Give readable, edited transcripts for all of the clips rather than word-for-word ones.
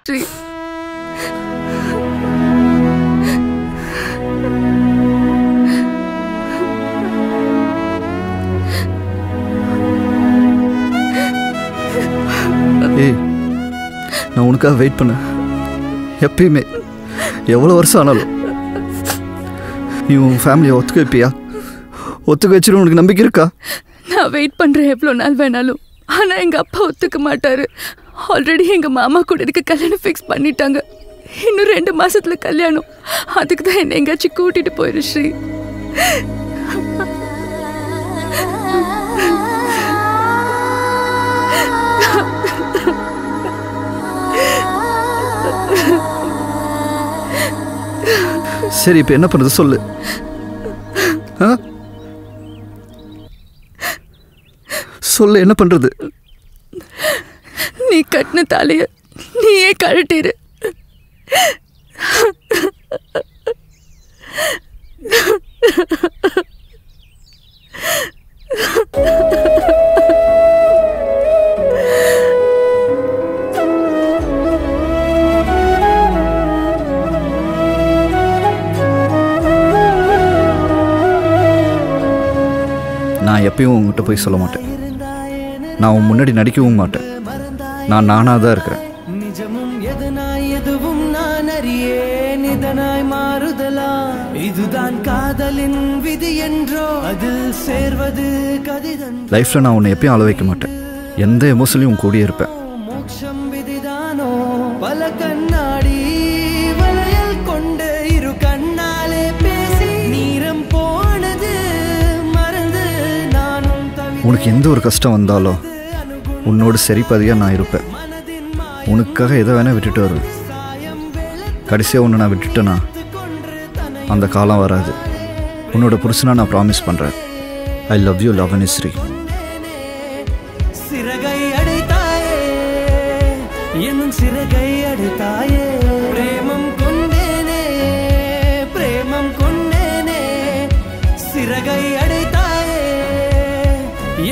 ஸ்ரீ. ஏய், நான் உனக்காக வெயிட் பண்ண எப்பயுமே எவ்வளோ வருஷம் ஆனாலும் நீ உன் ஃபேமிலியை ஒத்துக்க வைப்பியா? ஒத்துக்க வச்சிடும் உனக்கு நம்பிக்கை இருக்கா? நான் வெயிட் பண்ணுறேன் எவ்வளோ நாள் வேணாலும். ஆனால் எங்கள் அப்பா ஒத்துக்க மாட்டார். ஆல்ரெடி எங்கள் மாமா கூட இதுக்கு கல்யாணம் ஃபிக்ஸ் பண்ணிட்டாங்க. இன்னும் 2 மாசத்துல கல்யாணம். அதுக்கு தான் என்னை எங்கேயாச்சும் கூட்டிகிட்டு போயிரு ஸ்ரீ. சரி, இப்போ என்ன பண்ணுறது சொல்லு. சொல்லு, என்ன பண்ணுறது? நீ கட்டின தாலிய நீயே கழட்டிரு. நான் எப்பயும் உங்ககிட்ட போய் சொல்ல மாட்டேன். நான் உன் முன்னாடி நடிக்கவும் மாட்டேன். நான் நானாக தான் இருக்கிறேன். நிஜமும் எதனாய் எதுவும் நான் அறியேன். இதனாய் மாறுதலா இதுதான் காதலின் விதி என்றோ அதில் சேர்வது கதிதன். லைஃப்பில் நான் உன்னை எப்பயும் அழ வைக்க மாட்டேன். எந்த எமோஷன்லையும் உன் கூடயே இருப்பேன். மோட்சம் விதிதானோ பல கண்ணாடி வளையல் கொண்டு இரு கண்ணாலே பேசி நீரம் போனது மறந்து நானும் உனக்கு எந்த ஒரு கஷ்டம் வந்தாலும் உன்னோட சரிப்பதியாக நான் இருப்பேன். உனக்காக எதை வேணால் விட்டுட்டு வருவேன். கடைசியாக உன்னை நான் விட்டுட்டேன்னா அந்த காலம் வராது. உன்னோட புருஷனா நான் ப்ராமிஸ் பண்ணுறேன். I love you Lavanishree. சிறகை அடைத்தாயே என்னும் சிறகை அடைத்தாயே. பிரேமம் கொண்டேனே பிரேமம் கொண்டேனே. சிறகை அடைத்தாயே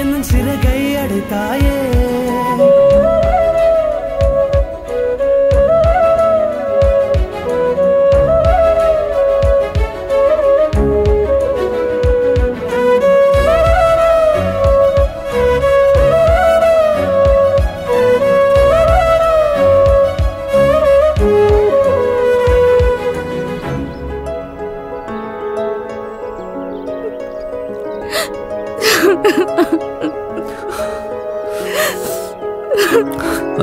என்னும் சிறகை அடைத்தாயே.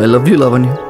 I love you, Lavanya.